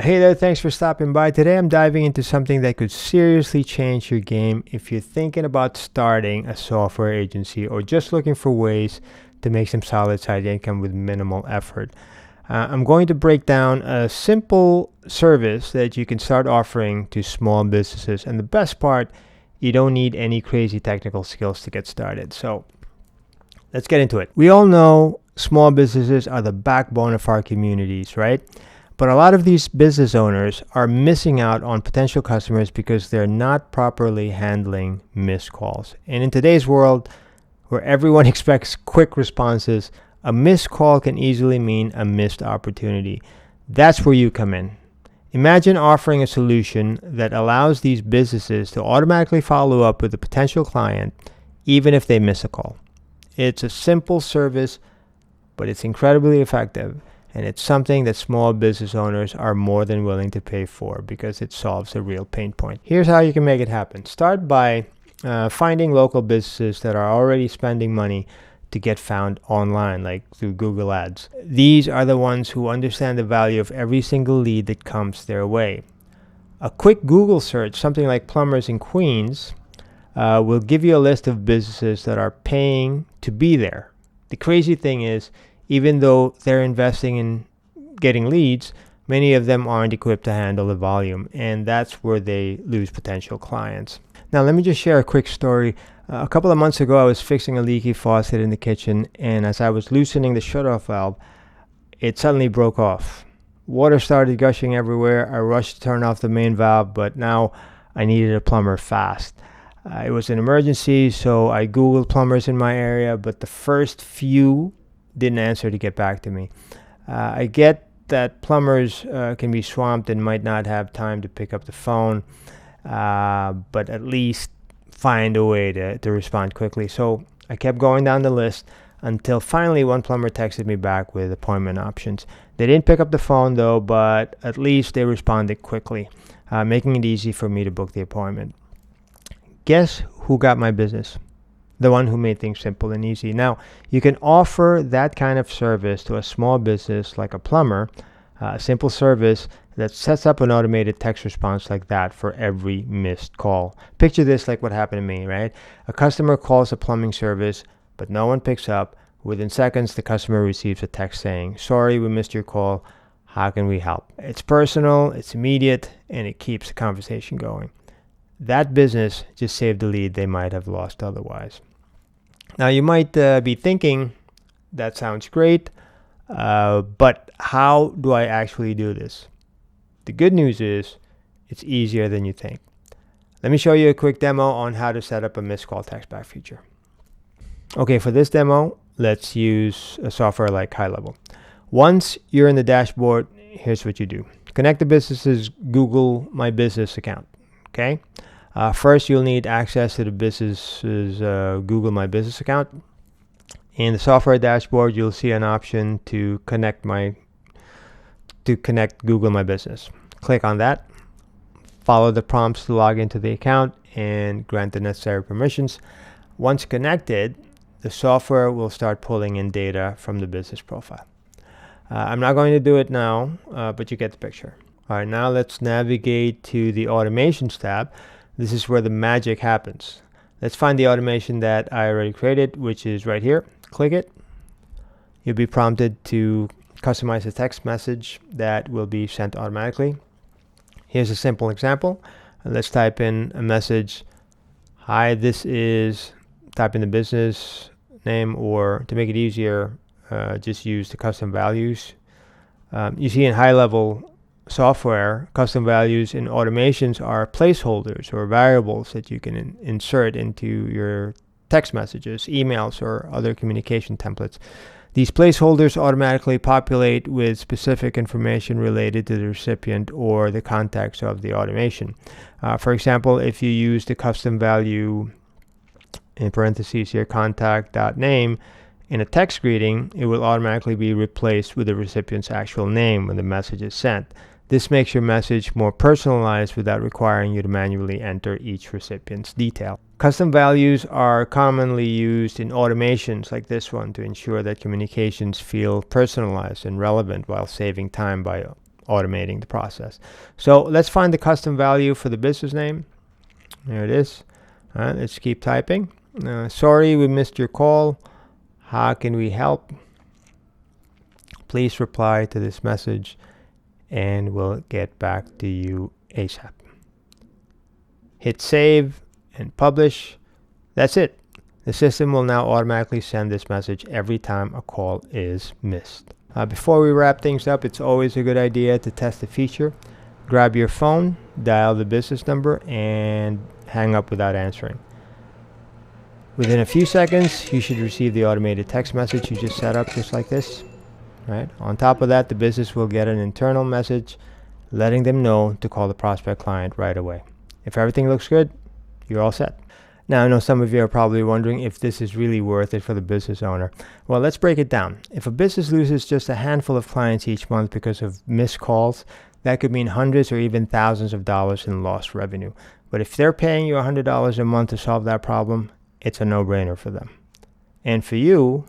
Hey there, thanks for stopping by. Today I'm diving into something that could seriously change your game if you're thinking about starting a software agency or just looking for ways to make some solid side income with minimal effort. I'm going to break down a simple service that you can start offering to small businesses. And the best part, you don't need any crazy technical skills to get started. So let's get into it. We all know small businesses are the backbone of our communities, right? But a lot of these business owners are missing out on potential customers because they're not properly handling missed calls. And in today's world, where everyone expects quick responses, a missed call can easily mean a missed opportunity. That's where you come in. Imagine offering a solution that allows these businesses to automatically follow up with a potential client, even if they miss a call. It's a simple service, but it's incredibly effective. And it's something that small business owners are more than willing to pay for because it solves a real pain point. Here's how you can make it happen. Start by finding local businesses that are already spending money to get found online, like through Google Ads. These are the ones who understand the value of every single lead that comes their way. A quick Google search, something like plumbers in Queens, will give you a list of businesses that are paying to be there. The crazy thing is, even though they're investing in getting leads, many of them aren't equipped to handle the volume, and that's where they lose potential clients. Now, let me just share a quick story. A couple of months ago, I was fixing a leaky faucet in the kitchen, and as I was loosening the shutoff valve, it suddenly broke off. Water started gushing everywhere. I rushed to turn off the main valve, but now I needed a plumber fast. It was an emergency, so I Googled plumbers in my area, but the first few didn't answer to get back to me. I get that plumbers can be swamped and might not have time to pick up the phone, but at least find a way to respond quickly. So I kept going down the list until finally one plumber texted me back with appointment options. They didn't pick up the phone though, but at least they responded quickly, making it easy for me to book the appointment. Guess who got my business? The one who made things simple and easy. Now, you can offer that kind of service to a small business like a plumber, a simple service that sets up an automated text response like that for every missed call. Picture this like what happened to me, right? A customer calls a plumbing service, but no one picks up. Within seconds, the customer receives a text saying, "Sorry, we missed your call. How can we help?" It's personal, it's immediate, and it keeps the conversation going. That business just saved the lead they might have lost otherwise. Now, you might be thinking, that sounds great, but how do I actually do this? The good news is, it's easier than you think. Let me show you a quick demo on how to set up a missed call text back feature. Okay, for this demo, let's use a software like HIGHLEVEL. Once you're in the dashboard, here's what you do. Connect the business's Google My Business account, okay? First, you'll need access to the business's Google My Business account. In the software dashboard, you'll see an option to connect Google My Business. Click on that. Follow the prompts to log into the account and grant the necessary permissions. Once connected, the software will start pulling in data from the business profile. I'm not going to do it now, but you get the picture. All right, now let's navigate to the Automations tab. This is where the magic happens. Let's find the automation that I already created, which is right here. Click it. You'll be prompted to customize a text message that will be sent automatically. Here's a simple example. Let's type in a message. Hi, this is, type in the business name, or to make it easier, just use the custom values. You see in HIGHLEVEL software, custom values in automations are placeholders or variables that you can insert into your text messages, emails, or other communication templates. These placeholders automatically populate with specific information related to the recipient or the context of the automation. For example, if you use the custom value, in parentheses here, contact.name, in a text greeting, it will automatically be replaced with the recipient's actual name when the message is sent. This makes your message more personalized without requiring you to manually enter each recipient's detail. Custom values are commonly used in automations like this one to ensure that communications feel personalized and relevant while saving time by automating the process. So let's find the custom value for the business name. There it is. All right, let's keep typing. Sorry, we missed your call. How can we help? Please reply to this message and we'll get back to you ASAP. Hit save and publish. That's it. The system will now automatically send this message every time a call is missed. Before we wrap things up, it's always a good idea to test the feature. Grab your phone, dial the business number, and hang up without answering. Within a few seconds, you should receive the automated text message you just set up, just like this. Right? On top of that, the business will get an internal message letting them know to call the prospect client right away. If everything looks good, you're all set. Now, I know some of you are probably wondering if this is really worth it for the business owner. Well, let's break it down. If a business loses just a handful of clients each month because of missed calls, that could mean hundreds or even thousands of dollars in lost revenue. But if they're paying you $100 a month to solve that problem, it's a no-brainer for them. And for you,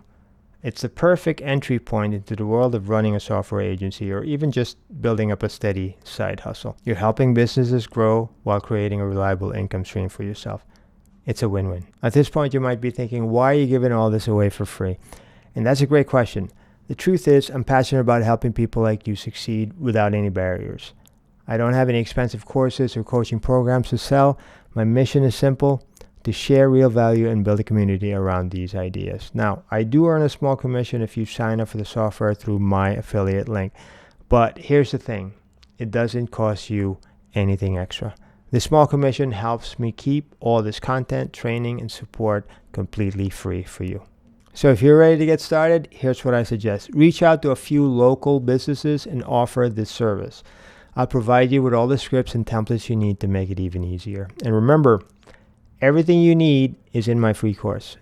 it's the perfect entry point into the world of running a software agency or even just building up a steady side hustle. You're helping businesses grow while creating a reliable income stream for yourself. It's a win-win. At this point, you might be thinking, why are you giving all this away for free? And that's a great question. The truth is, I'm passionate about helping people like you succeed without any barriers. I don't have any expensive courses or coaching programs to sell. My mission is simple: to share real value and build a community around these ideas. Now, I do earn a small commission if you sign up for the software through my affiliate link. But here's the thing, it doesn't cost you anything extra. The small commission helps me keep all this content, training, and support completely free for you. So if you're ready to get started, here's what I suggest. Reach out to a few local businesses and offer this service. I'll provide you with all the scripts and templates you need to make it even easier. And remember, everything you need is in my free course.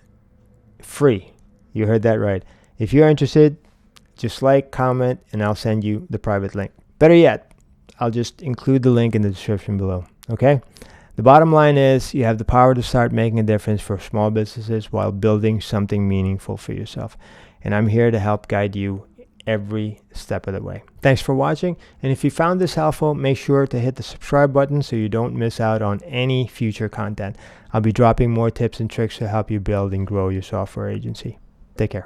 Free. You heard that right. If you're interested, just like, comment, and I'll send you the private link. Better yet, I'll just include the link in the description below. Okay? The bottom line is you have the power to start making a difference for small businesses while building something meaningful for yourself. And I'm here to help guide you every step of the way. Thanks for watching. And if you found this helpful, make sure to hit the subscribe button so you don't miss out on any future content. I'll be dropping more tips and tricks to help you build and grow your software agency. Take care.